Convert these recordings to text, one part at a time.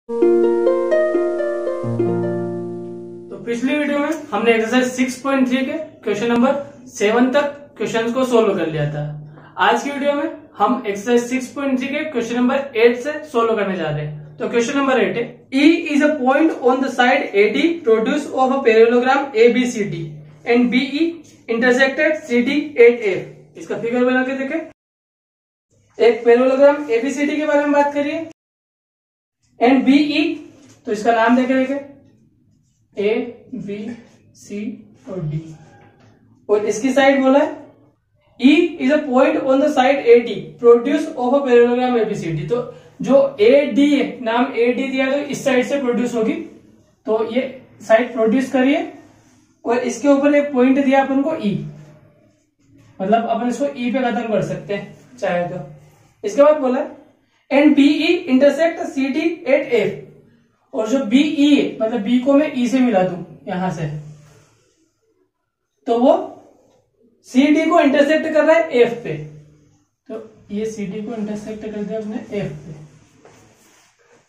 तो पिछली वीडियो में हमने एक्सरसाइज 6.3 के क्वेश्चन नंबर 7 तक क्वेश्चंस को सोल्व कर लिया था। आज की वीडियो में हम एक्सरसाइज 6.3 के क्वेश्चन नंबर 8 से सोल्व करने जा रहे हैं। तो क्वेश्चन नंबर 8 है, E is a point on the side AD produced of a parallelogram ABCD and BE intersected CD at F। इसका फिगर बना के देखें। एक पैरेललोग्राम ABCD के बारे में बात करिए एंड BE, तो इसका नाम देखे A B C और D, और इसकी साइड बोला है E is a point on the side AD produced of a parallelogram ABCD। तो जो AD है, नाम AD दिया तो इस साइड से प्रोड्यूस होगी, तो ये साइड प्रोड्यूस करिए और इसके ऊपर एक पॉइंट दिया अपन को E, मतलब अपन इसको E पे खत्म कर सकते हैं चाहे तो। इसके बाद बोला and BE intersect CD at F, और जो BE है मतलब B को मैं E से मिला दूं यहां से, तो वो CD को इंटरसेक्ट कर रहा है F पे, तो ये CD को इंटरसेक्ट कर दिया अपने F पे।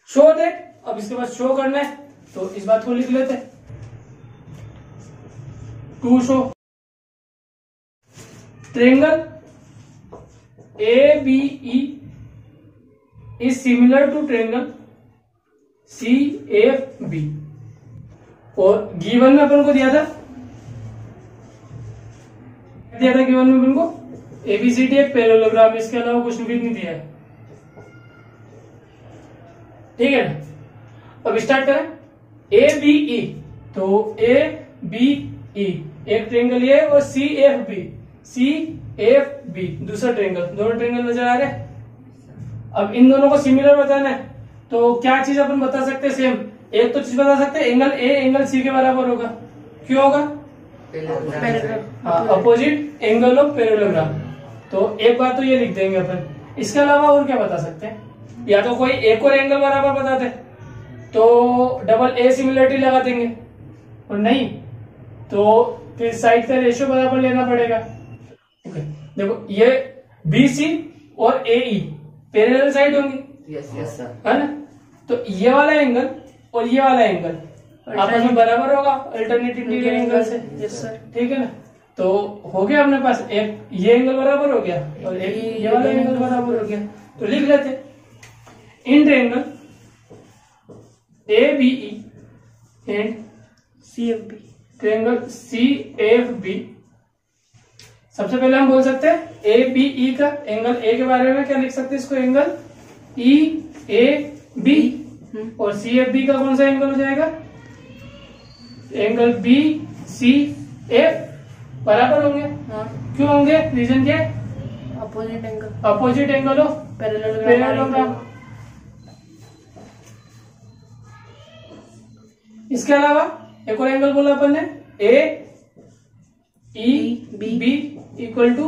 शो दैट, अब इसके बाद शो करना है तो इस बात को लिख लेते हैं, to show triangle ABE is similar to triangle CFB। और गिवन में अपन को दिया था गिवन में अपन को ABCD एक पैरेललोग्राम, इसके अलावा कुछ भी नहीं दिया है, ठीक है ना। अब स्टार्ट करें ABE, तो ABE एक ट्रायंगल ये और CFB दूसरा ट्रायंगल, दोनों ट्रायंगल नजर आ रहे हैं। अब इन दोनों को सिमिलर बताना है तो क्या चीज अपन बता सकते हैं, सेम एक तो चीज बता सकते हैं, एंगल A एंगल C के बराबर होगा। क्यों होगा? Opposite angle of parallelogram. तो एक बात तो ये लिख देंगे अपन। इसके अलावा और क्या बता सकते हैं, या तो कोई एक और एंगल बराबर बता दे तो डबल A सिमिलरिटी लगा देंगे, और नहीं तो फिर साइड का रेशियो बराबर लेना पड़ेगा। ओके, देखो ये BC और AE पैरेलल साइड होंगी, यस सर, है ना। तो ये वाला एंगल और ये वाला एंगल आपस में बराबर होगा अल्टरनेट इंटीरियर एंगल से, यस सर, ठीक है ना। तो हो गया अपने पास, एक ये एंगल बराबर हो गया और एक ये वाला एंगल बराबर हो गया। तो लिख लेते in triangle ABE and CFB, triangle CFB। सबसे पहले हम बोल सकते हैं ABE का एंगल A के बारे में क्या लिख सकते हैं, इसको एंगल EAB, और CFB का कौन सा एंगल हो जाएगा, एंगल BCF बराबर होंगे। क्यों होंगे, रीजन क्या है, अपोजिट एंगल ऑफ पैरेललोग्राम। इसके अलावा एक और एंगल बोला अपन ने AEB इक्वल टू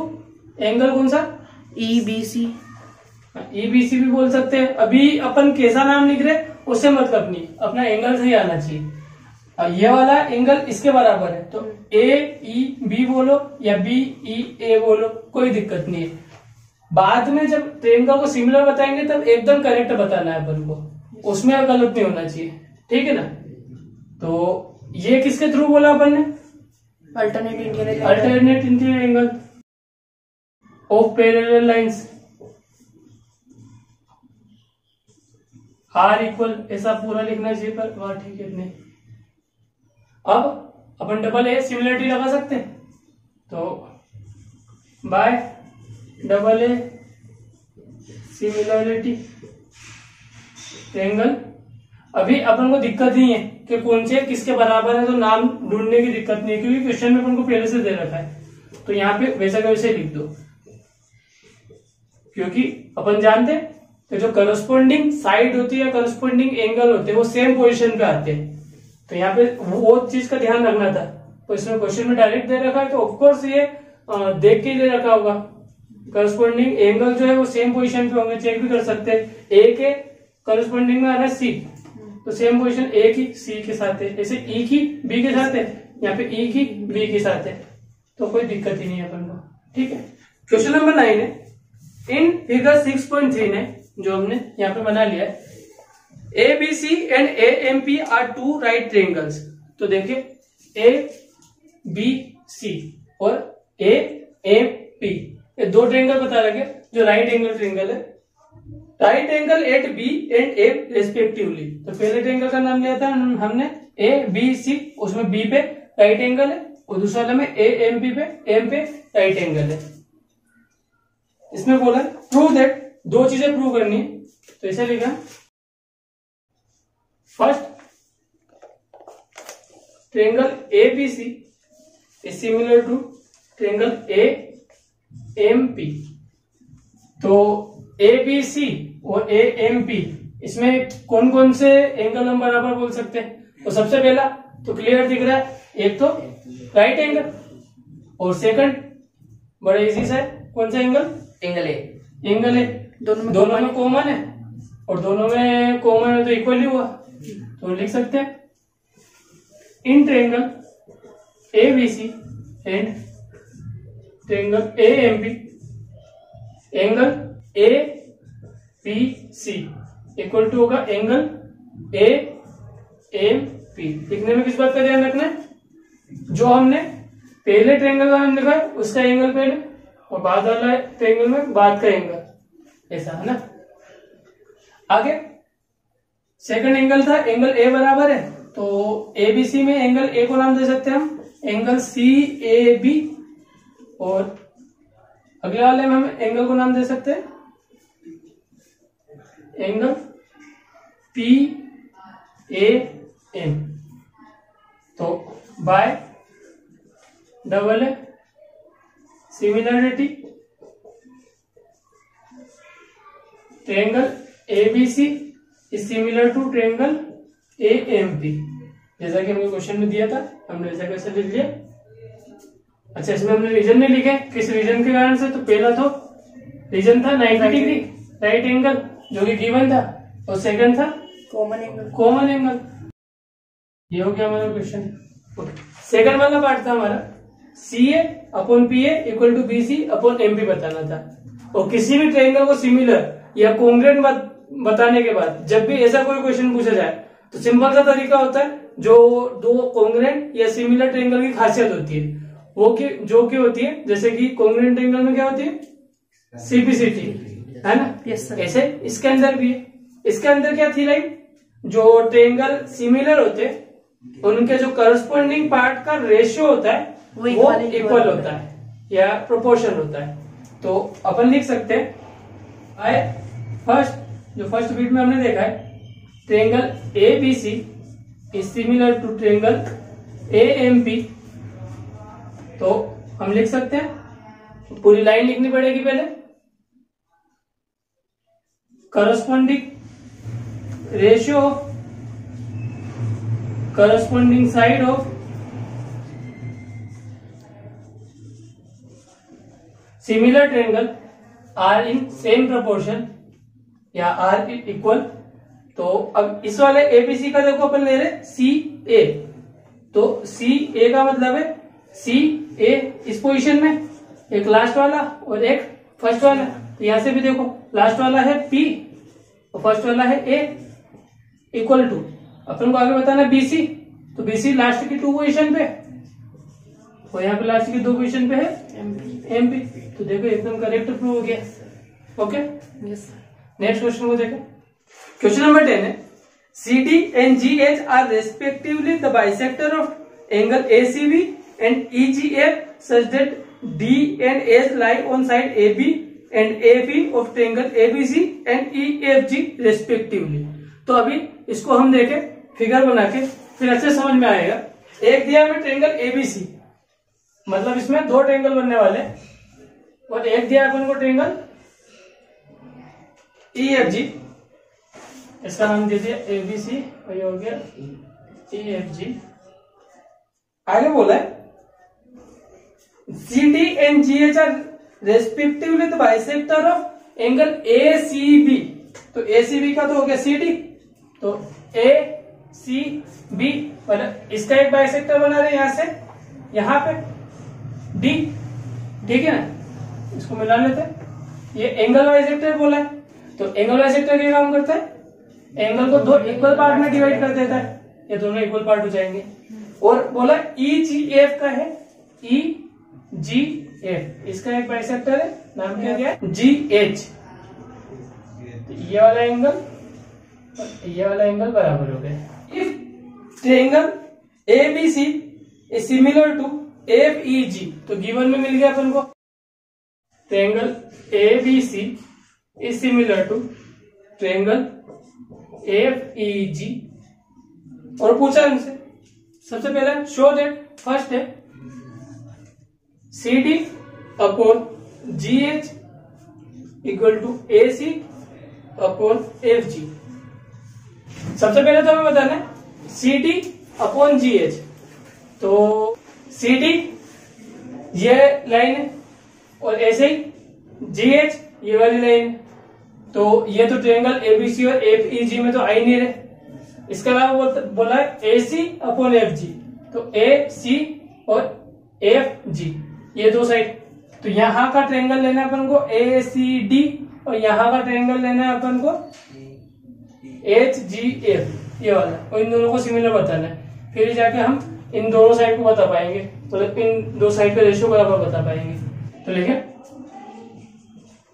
एंगल कौन सा, EBC। EBC भी बोल सकते हैं। अभी अपन कैसा नाम लिख रहे उससे मतलब नहीं, अपना एंगल सही आना चाहिए। ये वाला एंगल इसके बराबर है तो AEB बोलो या BEA बोलो, कोई दिक्कत नहीं है। बाद में जब ट्रायंगल को सिमिलर बताएंगे तब एकदम करेक्ट बताना है अपन को, उसमें गलत नहीं होना चाहिए, ठीक है ना। तो ये किसके थ्रू बोला अपन ने, alternate interior angle of parallel lines R equal, ऐसा पूरा लिखना चाहिए पर वह ठीक है नहीं। अब अपन डबल A सिमिलरिटी लगा सकते हैं, तो by double A similarity triangle. अभी अपन को दिक्कत नहीं है कि कौन से किसके बराबर है, तो नाम ढूंढने की दिक्कत नहीं है क्योंकि क्वेश्चन में अपन को पहले से दे रखा है। तो यहाँ पे वैसा का वैसे लिख दो, क्योंकि अपन जानते हैं कि जो करस्पॉन्डिंग साइड होती है, करस्पॉन्डिंग एंगल होते हैं, वो सेम पोजीशन पे आते हैं। तो यहाँ पे वो चीज का ध्यान रखना था। तो इसमें क्वेश्चन में डायरेक्ट दे रखा है तो ऑफकोर्स ये देख के दे रखा होगा, करस्पॉन्डिंग एंगल जो है वो सेम पोजीशन पे होंगे। चेक भी कर सकते हैं, A के करस्पॉन्डिंग में आ रहा है C, तो सेम पोजीशन A की C के साथ है, ऐसे E की B के साथ है, यहाँ पे E की B के साथ है, तो कोई दिक्कत ही नहीं है अपन को, ठीक है। क्वेश्चन नंबर 9 है, इन फिगर 6.3 है जो हमने यहाँ पे बना लिया है, ABC and AMP are two right triangles। तो देखिए ABC और AMP ये दो ट्रायंगल बता रखे जो राइट एंगल ट्रायंगल है। Right angle at B and A respectively. तो पहले ट्रायंगल का नाम लिया था हमने ABC, उसमें B पे राइट एंगल है और दूसरा वाले में AMP पे M पे राइट एंगल है। इसमें बोला प्रूव दैट, दो चीजें प्रूव करनी है। तो इसे लिखा first, triangle ABC is similar to triangle AMP। तो ABC और AMP इसमें कौन कौन से एंगल हम बराबर बोल सकते हैं? तो सबसे पहला तो क्लियर दिख रहा है, एक तो राइट एंगल और सेकंड बड़ा इजी सा है, कौन सा एंगल? एंगल है दोनों में कॉमन है और दोनों में कॉमन है तो इक्वली हुआ। तो लिख सकते हैं in triangle ABC and triangle AMP, angle ABC equal to होगा एंगल AMP। लिखने में किस बात का ध्यान रखना है? जो हमने पहले ट्रायंगल का नाम लिखा है उसका एंगल पहले और बाद वाला ट्रायंगल में बाद का एंगल, ऐसा है ना। आगे सेकंड एंगल था एंगल A बराबर है, तो ABC में एंगल A को नाम दे सकते हैं हम एंगल CAB और अगले वाले में हम एंगल को नाम दे सकते हैं एंगल PAM। तो by double A similarity triangle ABC is similar to triangle AMP, जैसा कि हमने क्वेश्चन में दिया था, हमने ऐसा कैसे लिख लिया। अच्छा, इसमें हमने रीजन नहीं लिखे, किस रीजन के कारण से? तो पहला तो रीजन था 90 डिग्री राइट एंगल जो कि गिवन था और सेकंड था कॉमन एंगल। ये हो गया हमारा क्वेश्चन। सेकंड वाला पार्ट था हमारा CA upon PA equal to BC upon MP बताना था। और किसी भी ट्रायंगल को सिमिलर या कॉन्ग्रुएंट बताने के बाद जब भी ऐसा कोई क्वेश्चन पूछा जाए तो सिंपल सा तरीका होता है, जो दो कॉन्ग्रुएंट या सिमिलर ट्रायंगल की खासियत होती है वो जो की होती है, जैसे कि कॉन्ग्रुएंट ट्रायंगल में क्या होती है? सिम्प्लिसिटी, है ना। yes, ऐसे इसके अंदर भी है। इसके अंदर क्या थी लाइन, जो ट्रायंगल सिमिलर होते हैं उनके जो करस्पॉन्डिंग पार्ट का रेशियो होता है वो इक्वल होता है या प्रोपोर्शन होता है। तो अपन लिख सकते हैं फर्स्ट, जो फर्स्ट बीट में हमने देखा है triangle ABC is similar to triangle AMP। तो हम लिख सकते हैं, पूरी लाइन लिखनी पड़ेगी पहले, corresponding ratio corresponding side of similar triangle are in same proportion या आर इक्वल। तो अब इस वाले ABC का देखो अपन ले रहे CA, तो CA का मतलब है CA इस पोजीशन में, एक लास्ट वाला और एक फर्स्ट वाला। तो यहां से भी देखो लास्ट वाला है P और फर्स्ट वाला है A इक्वल टू, अपन को आगे बताना BC, तो BC लास्ट की 2 पोजीशन पे और यहाँ पे लास्ट की 2 पोजीशन पे है MP। तो देखो एकदम करेक्ट प्रूव हो गया। ओके, नेक्स्ट क्वेश्चन को देखो। क्वेश्चन नंबर 10 है CD and GH are respectively the bisector of angle ACB and EGF such that D and H lie on side AB and AB of triangle ABC and EFG respectively। तो अभी इसको हम देखें figure बना के, फिर अच्छे समझ में आएगा। एक दिया हमें ट्रायंगल ABC, मतलब इसमें 2 ट्रायंगल बनने वाले, और एक दिया अपन को ट्रायंगल EFG, इसका नाम दे दिया ABC और ये हो गया EFG। आगे बोला है CD and GH are respectively the bisector of angle ACB। तो ACB का तो हो गया CD, तो ACB और इसका एक बाइसेक्टर बना रहे यहां से यहां पे D, ठीक है ना, इसको मिला लेते हैं। ये एंगल बाइसेक्टर बोला है, तो एंगल बाइसेक्टर क्या काम करता है? एंगल को दो इक्वल पार्ट में डिवाइड कर देता है, ये दोनों इक्वल पार्ट हो जाएंगे। और बोला EGF का है, EGF इसका एक बाइसेक्टर है, नाम क्या है, GH। ये वाला एंगल और ये वाला एंगल बराबर हो गए। If triangle ABC is similar to FEG, तो गिवन में मिल गया अपन को triangle ABC is similar to triangle FEG। और पूछा हमसे सबसे पहले शो दैट, फर्स्ट है CD upon GH equal to AC upon FG। सबसे पहले तो हमें बताना है CD अपॉन GH। तो CD ये लाइन है और ऐसे ही GH ये वाली लाइन है, तो ये तो ट्रायंगल ABC और FEG में तो आ ही नहीं रहे। इसके अलावा बोला है AC अपॉन FG, तो AC और FG ये दो साइड, तो यहां का ट्रायंगल लेना है अपन को ACD और यहां का ट्रायंगल लेना है अपन को HGF ये वाला, और इन दोनों को सिमिलर बताना है, फिर जाके हम इन दोनों साइड को बता पाएंगे, मतलब इन दो साइड का रेशियो बराबर बता पाएंगे। तो लिखे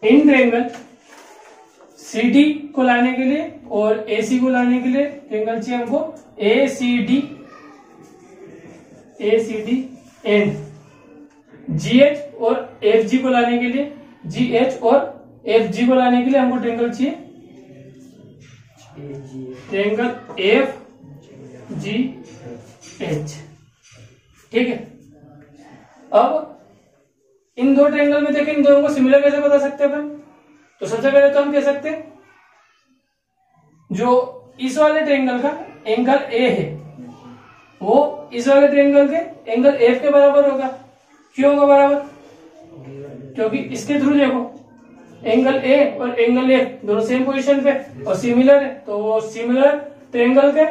इन ट्रायंगल CD को लाने के लिए और AC को लाने के लिए ट्रायंगल चाहिए हमको ACD एंड GH और FG को लाने के लिए, GH और FG को लाने के लिए हमको ट्रायंगल चाहिए ट्रायंगल FGH। ठीक है, अब इन दो ट्रायंगल में देखें इन दोनों को सिमिलर कैसे बता सकते हैं अपन। तो सबसे पहले तो हम कह सकते हैं जो इस वाले ट्रायंगल का एंगल A है वो इस वाले ट्रायंगल के एंगल F के बराबर होगा। क्यों होगा बराबर? क्योंकि इसके थ्रू देखो एंगल A और एंगल F दोनों सेम पोजीशन पे और सिमिलर है, तो वो सिमिलर ट्रायंगल के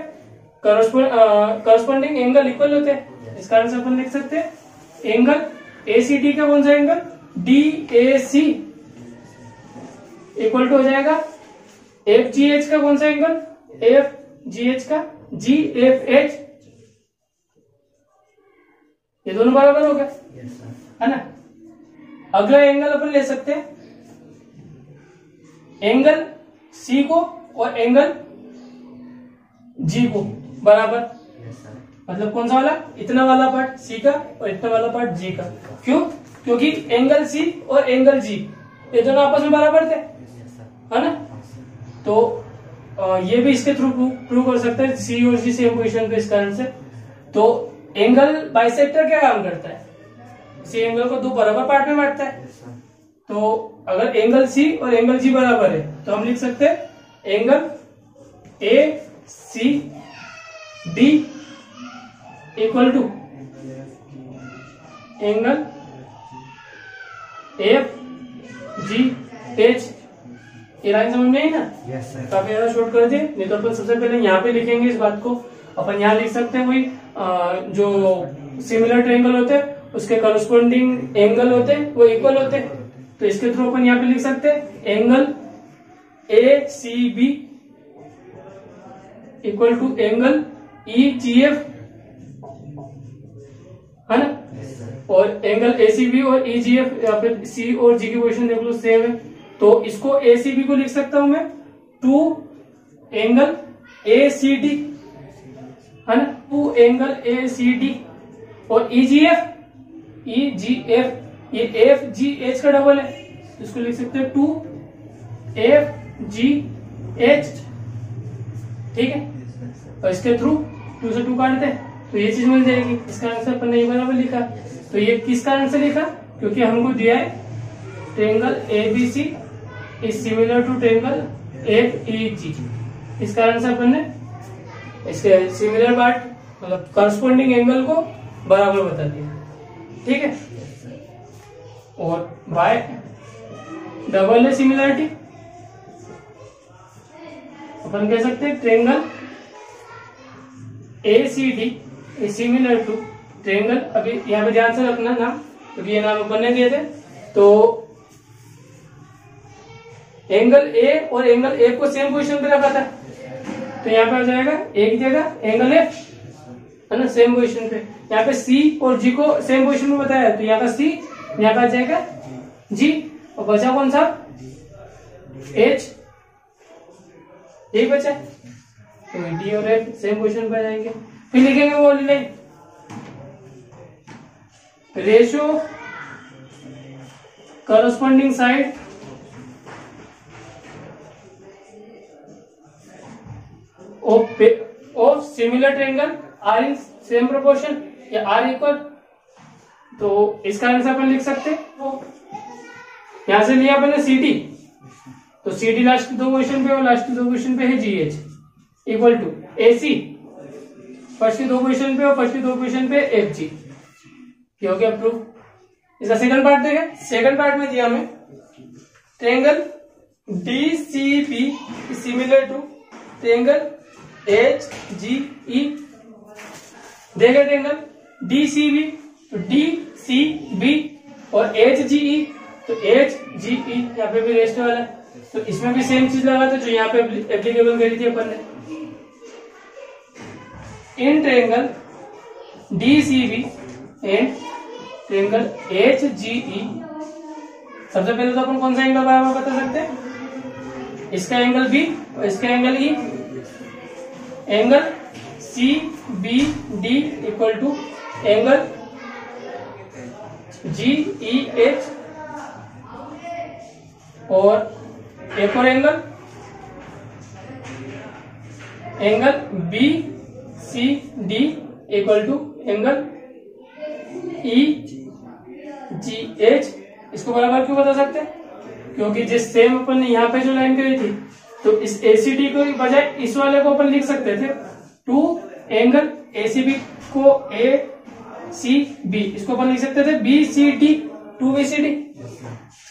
करस्पॉन्डिंग एंगल इक्वल होते हैं। इस कारण से अपन लिख सकते हैं एंगल ACD का कौन सा एंगल DAC इक्वल टू हो जाएगा FGH का कौन सा एंगल FGH का GFH। ये दोनों बराबर हो गए, है ना। अगला एंगल अपन ले सकते हैं एंगल C को और एंगल G को बराबर, मतलब कौन सा वाला, इतना वाला पार्ट C का और इतना वाला पार्ट G का। क्यों? क्योंकि एंगल C और एंगल G ये दोनों आपस में बराबर थे, है ना। तो ये भी इसके थ्रू प्रूव कर सकते हैं C और G सेम पोजीशन पे, इस कारण से। तो एंगल बाइसेक्टर क्या काम करता है, इसी एंगल को दो बराबर पार्ट में बांटता है। तो अगर एंगल C और एंगल G बराबर है तो हम लिख सकते हैं angle ACD equal to angle FGH। ये लाइन समझ में आई ना? Yes sir. काफी ज्यादा शॉर्ट कर दिए, नहीं तो अपन सबसे पहले यहाँ पे लिखेंगे इस बात को। अपन यहाँ लिख सकते हैं वही जो सिमिलर ट्रायंगल होते हैं उसके करस्पॉन्डिंग एंगल होते हैं वो इक्वल होते हैं, तो इसके थ्रू अपन यहाँ पे लिख सकते हैं angle ACB equal to angle EGF, है ना। और एंगल ACB और EGF या फिर C और G की पोजीशन देख लो सेम है, तो इसको ACB को लिख सकता हूं मैं टू एंगल ACD, है ना, टू एंगल ACD। और EGF ये FGH का डबल है, इसको लिख सकते हैं टू FGH। ठीक है, और इसके थ्रू 2 से 2 काटते हैं तो ये चीज मिल जाएगी। इसका आंसर अपन ने बराबर लिखा, तो ये किस कारण से लिखा, क्योंकि हमको दिया है triangle ABC is similar to triangle FEG। इस कारण से अपन ने इसके सिमिलर पार्ट मतलब करस्पॉन्डिंग एंगल को बराबर बता दिया। ठीक है, और बाय डबल है सिमिलरिटी, अपन कह सकते हैं triangle ACD is similar to triangle, अभी यहाँ पे ध्यान से रखना नाम, क्योंकि ये नाम अपन ने दिए थे। तो एंगल A और एंगल F को सेम पोजीशन पे रखा था, तो यहाँ पे आ जाएगा एक जगह एंगल एफ, है ना, सेम पोजीशन पे। यहाँ पे सी और जी को सेम पोजीशन में बताया, तो यहाँ का सी, यहाँ पे आ जाएगा जी, और बचा कौन सा, एच, यही बचा। तो डी और एफ सेम पोजीशन पे आ जाएंगे। फिर लिखेंगे वो वाली line, ratio corresponding side of similar triangle are in same proportion या are equal। तो इसका आंसर अपन लिख सकते हैं, यहां से लिया अपन ने सी डी, तो सी डी लास्ट दो पोजीशन पे और लास्ट दो पोजीशन पे है G H, equal to A C first की दो पोजीशन पे और फर्स्ट की दो पोजीशन पे एफ जी। ये हो गया प्रूफ। इसका सेकंड पार्ट देखें। सेकंड पार्ट में दिया हमें triangle D C B similar to triangle H G E. देखें ट्रायंगल डी सी बी, तो डी सी बी, और एच जी ई, तो एच जी ई, यहाँ पे भी रेस्ट वाला है, तो इसमें भी सेम चीज लगा था जो यहाँ पे एप्लीकेबल करी थी अपन ने। इन triangle D C B and triangle H G E, सबसे पहले तो अपन कौन सा एंगल बराबर बता सकते हैं, इसका एंगल बी और इसका angle E. Angle C B D equal to angle G E H, और एक और angle B C D equal to angle E G H. इसको बराबर क्यों बता सकते हैं, क्योंकि जिस सेम अपन ने यहाँ पे जो लाइन करी थी, तो इस एसीडी को बजाय इस वाले को अपन लिख सकते थे टू एंगल एसीबी को ए सी बी, इसको अपन लिख सकते थे B C D, to B C D,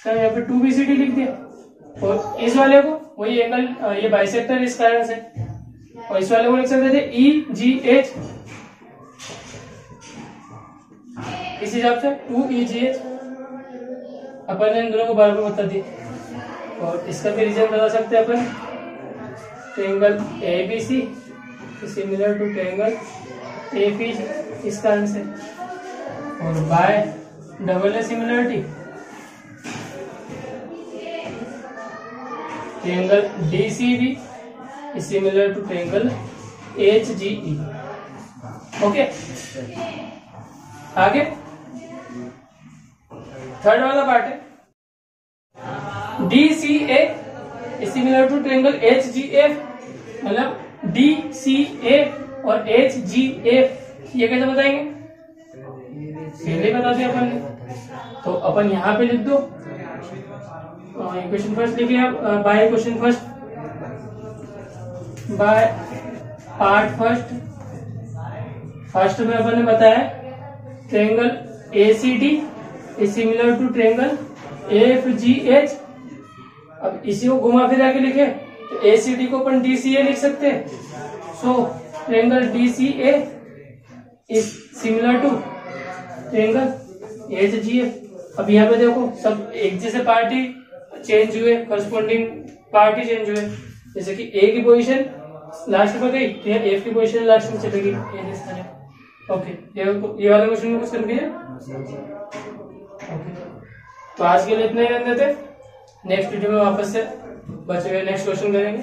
यहाँ पे टू बी सी डी लिख दिया। और इस वाले को वही एंगल, ये बाइसेक्टर इस कारण से, और इस वाले को लिख सकते थे ई जी एच, इस हिसाब से टू ई जी एच अपन ने इन दोनों को बराबर बता दी। और इसका भी रीजन बता सकते हैं अपन, triangle A B C similar to triangle A P G, इस कारण से। और by double A similarity triangle D C B similar to triangle H G E. Okay, आगे थर्ड वाला पार्ट है D C A similar to triangle H G F, मतलब D C A और H G F, ये कैसे बताएंगे, पहले बता दिया अपन ने। तो अपन यहाँ पे लिख दो, इक्वेशन फर्स्ट लिखिए आप, by equation first, by part first में अपन ने बताया triangle A C D similar to triangle F G H. अब इसी को घुमा फिरा के लिखे तो ए सी डी को अपन डी सी ए लिख सकते हैं। So triangle D C A is similar to triangle H G F. अब यहाँ पे देखो सब एक जैसे पार्टी चेंज हुए, करस्पॉन्डिंग पार्टी चेंज हुए, जैसे कि ए की पोजीशन लास्ट में गई तो एफ की पोजीशन लास्ट में चलेगी। ओके, ये वाला क्वेश्चन में कुछ कर दिया। ओके, तो आज के लिए इतना ही रहने देते, नेक्स्ट वीडियो में वापस से बचे हुए नेक्स्ट क्वेश्चन करेंगे।